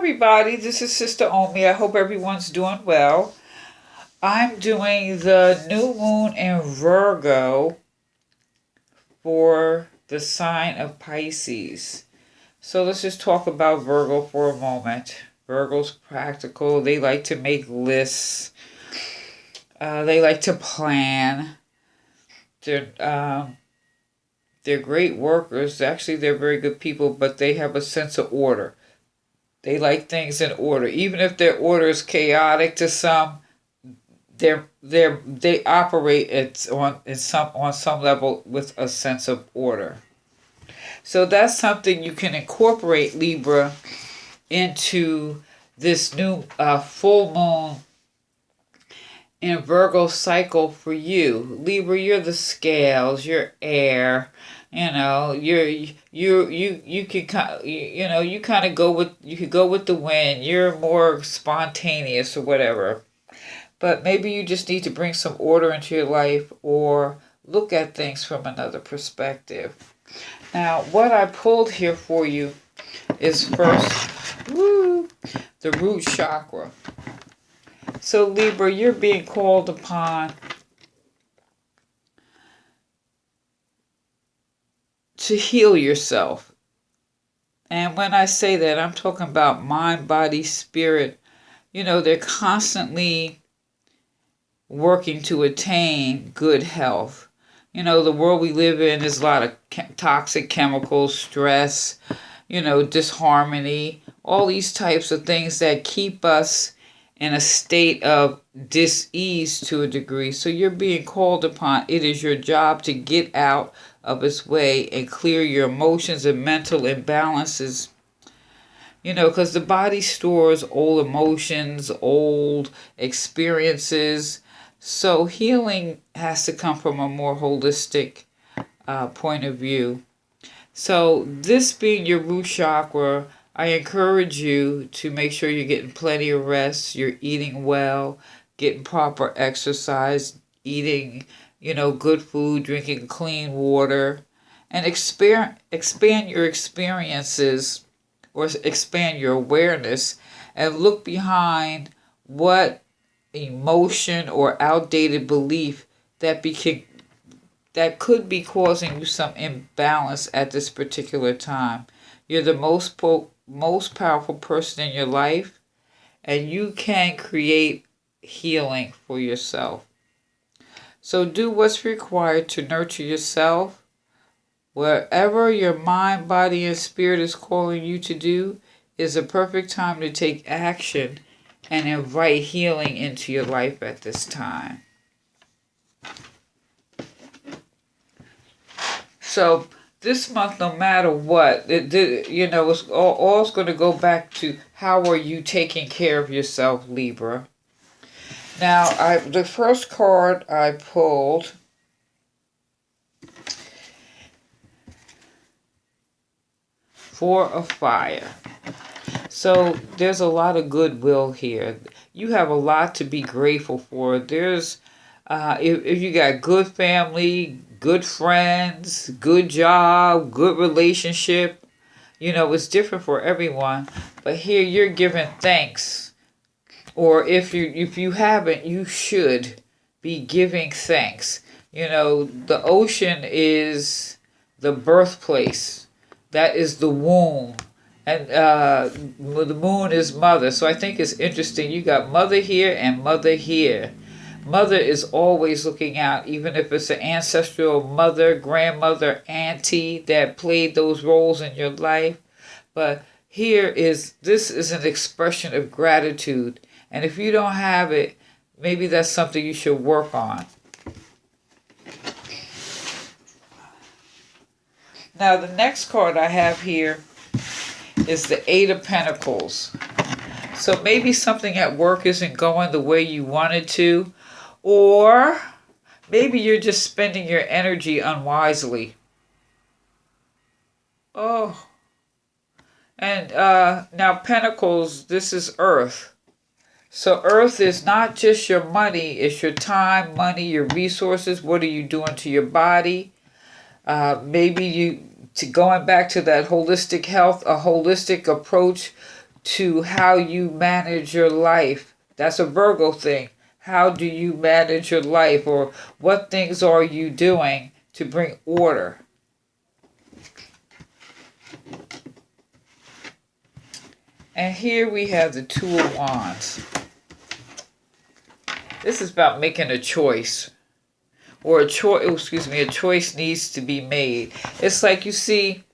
everybody, this is Sister Omi. I hope everyone's doing well. I'm doing the new moon in Virgo for the sign of Pisces. So let's just talk about Virgo for a moment. Virgo's practical. They like to make lists. They like to plan. They're great workers. Actually, they're very good people, but they have a sense of order. They like things in order, even if their order is chaotic to some. They operate on some level with a sense of order. So that's something you can incorporate, Libra, into this new full moon in Virgo cycle for you. Libra, you're the scales, you're air. You know, you can you kind of could go with the wind. You're more spontaneous or whatever. But maybe you just need to bring some order into your life or look at things from another perspective. Now, what I pulled here for you is first, the root chakra. So Libra, you're being called upon to heal yourself. And when I say that, I'm talking about mind, body, spirit. You know, they're constantly working to attain good health. You know, the world we live in is a lot of toxic chemicals, stress, disharmony, all these types of things that keep us in a state of dis-ease to a degree. So you're being called upon. It is your job to get out of its way and clear your emotions and mental imbalances. Because the body stores old emotions, old experiences. So healing has to come from a more holistic point of view. So this being your root chakra, I encourage you to make sure you're getting plenty of rest, you're eating well, getting proper exercise, eating, good food, drinking clean water, and expand your experiences or expand your awareness and look behind what emotion or outdated belief that could be causing you some imbalance at this particular time. You're the most powerful person in your life, and you can create healing for yourself. So do what's required to nurture yourself. Wherever your mind, body, and spirit is calling you to do is a perfect time to take action and invite healing into your life at this time. So this month, no matter what, it's all going to go back to how are you taking care of yourself, Libra. Now, the first card I pulled Four of Fire. So there's a lot of goodwill here. You have a lot to be grateful for. There's, if you got good family, good friends, good job, good relationship, it's different for everyone. But here you're giving thanks. Or if you haven't, you should be giving thanks. The ocean is the birthplace. That is the womb. And the moon is mother. So I think it's interesting. You got mother here and mother here. Mother is always looking out, even if it's an ancestral mother, grandmother, auntie that played those roles in your life. But this is an expression of gratitude. And if you don't have it, maybe that's something you should work on. Now, the next card I have here is the Eight of Pentacles. So maybe something at work isn't going the way you wanted to, or maybe you're just spending your energy unwisely. Oh. And now Pentacles, this is Earth. So Earth is not just your money, it's your time, money, your resources. What are you doing to your body? Maybe going back to that holistic health, a holistic approach to how you manage your life. That's a Virgo thing. How do you manage your life, or what things are you doing to bring order? And here we have the Two of Wands. This is about making a choice. Or a choice needs to be made. It's like, you see,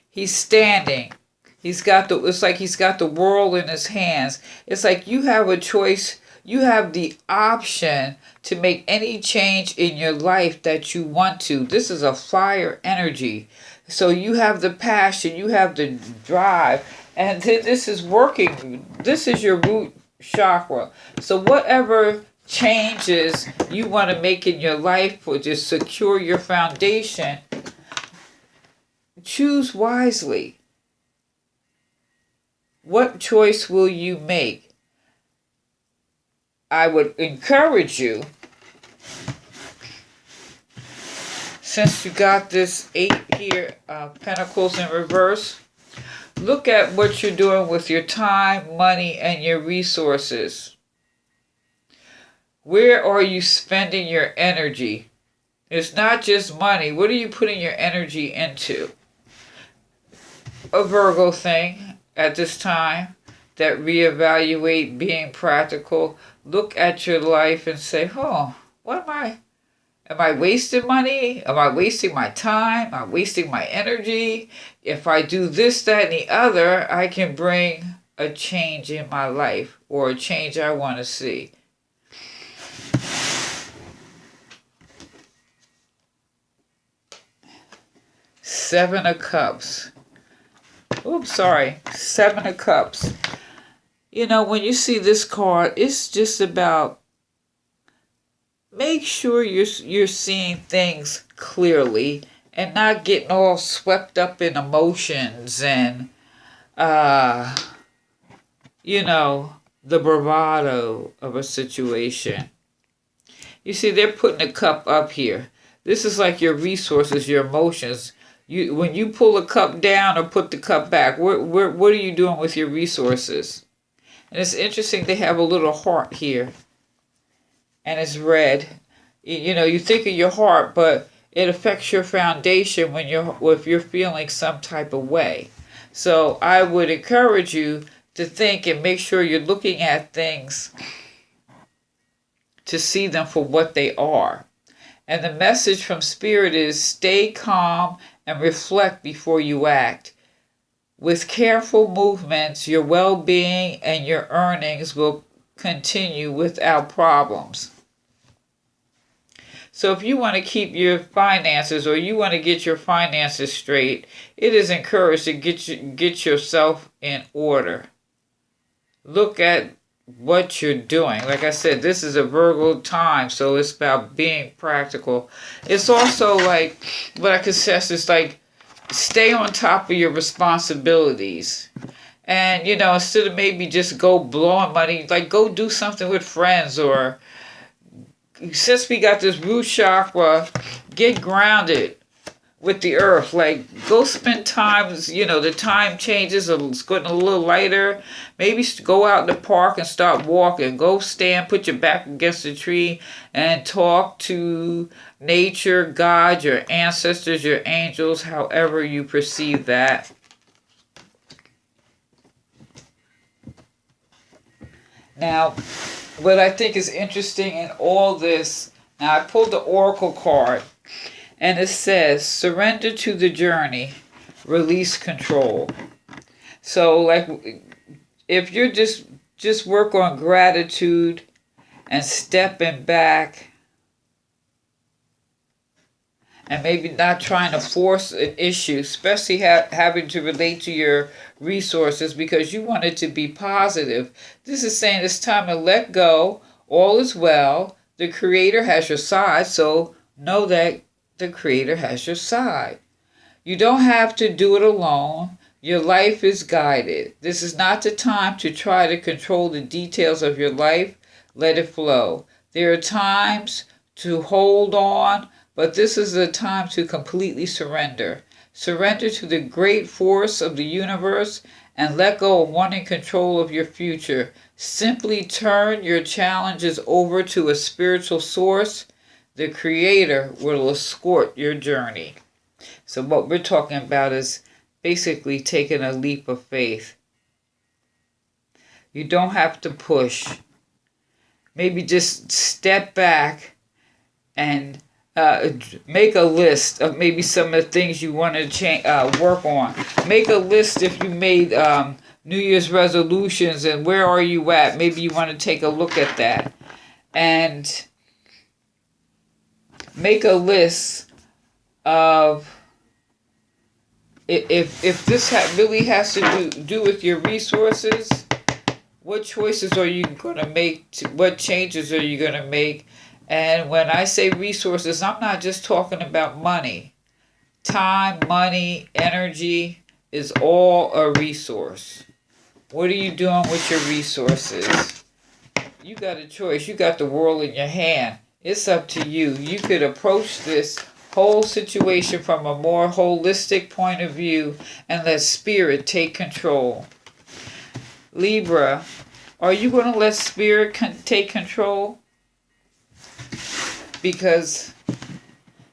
he's standing. It's like he's got the world in his hands. It's like you have a choice. You have the option to make any change in your life that you want to. This is a fire energy. So you have the passion, you have the drive, and this is working. This is your root chakra. So whatever changes you want to make in your life for to secure your foundation, choose wisely. What choice will you make? I would encourage you, since you got this 8 here, Pentacles in reverse, look at what you're doing with your time, money, and your resources. Where are you spending your energy? It's not just money. What are you putting your energy into? A Virgo thing at this time that reevaluate being practical. Look at your life and say, oh, what am I wasting money? Am I wasting my time? Am I wasting my energy? If I do this, that, and the other, I can bring a change in my life, or a change I want to see. Seven of Cups. Oops, sorry. Seven of Cups. You know, when you see this card, it's just about make sure you're seeing things clearly and not getting all swept up in emotions and, you know, the bravado of a situation. You see, they're putting a cup up here. This is like your resources, your emotions. When you pull a cup down or put the cup back, what are you doing with your resources? And it's interesting, they have a little heart here. And it's red. You know, you think of your heart, but it affects your foundation if you're feeling some type of way. So I would encourage you to think and make sure you're looking at things to see them for what they are. And the message from Spirit is stay calm and reflect before you act. With careful movements, your well-being and your earnings will continue without problems. So if you want to keep your finances, or you want to get your finances straight, it is encouraged to get yourself in order. Look at what you're doing. Like I said, this is a Virgo time, so it's about being practical. It's also like, what I could say is like, stay on top of your responsibilities. And, you know, instead of maybe just go blowing money, like go do something with friends, or since we got this root chakra, get grounded with the earth. Like, go spend time, you know, the time changes, it's getting a little lighter. Maybe go out in the park and start walking. Go stand, put your back against a tree and talk to nature, God, your ancestors, your angels, however you perceive that. Now, what I think is interesting in all this, now I pulled the Oracle card, and it says, surrender to the journey, release control. So, like, if you're just work on gratitude and stepping back, and maybe not trying to force an issue, especially having to relate to your resources because you want it to be positive. This is saying it's time to let go. All is well. The Creator has your side, so know that the Creator has your side. You don't have to do it alone. Your life is guided. This is not the time to try to control the details of your life. Let it flow. There are times to hold on, but this is the time to completely surrender. Surrender to the great force of the universe and let go of wanting control of your future. Simply turn your challenges over to a spiritual source. The Creator will escort your journey. So what we're talking about is basically taking a leap of faith. You don't have to push. Maybe just step back and make a list of maybe some of the things you want to work on. Make a list if you made New Year's resolutions and where are you at. Maybe you want to take a look at that. And make a list of if this really has to do with your resources, what choices are you going to make? What changes are you going to make? And when I say resources, I'm not just talking about money. Time, money, energy is all a resource. What are you doing with your resources? You got a choice. You got the world in your hand. It's up to you. You could approach this whole situation from a more holistic point of view and let spirit take control. Libra, are you going to let spirit take control? Because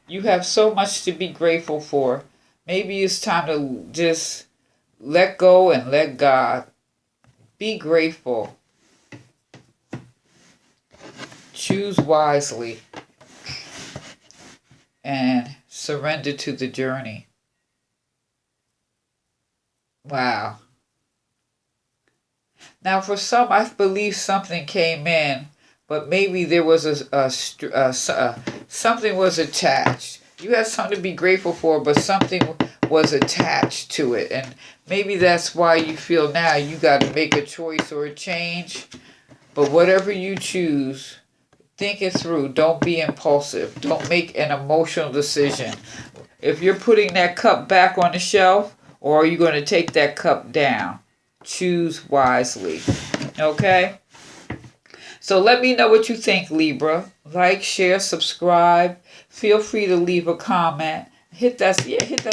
you have so much to be grateful for. Maybe it's time to just let go and let God. Be grateful. Choose wisely. And surrender to the journey. Wow. Now for some, I believe something came in, but maybe there was something was attached. You had something to be grateful for, but something was attached to it. And maybe that's why you feel now you got to make a choice or a change. But whatever you choose, think it through. Don't be impulsive. Don't make an emotional decision. If you're putting that cup back on the shelf, or are you going to take that cup down? Choose wisely. Okay? So let me know what you think, Libra. Like, share, subscribe. Feel free to leave a comment. Hit that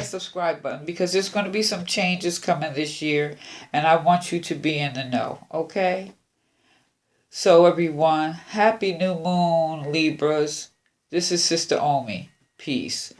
subscribe button, because there's going to be some changes coming this year, and I want you to be in the know. Okay? So everyone, happy new moon, Libras. This is Sister Omi. Peace.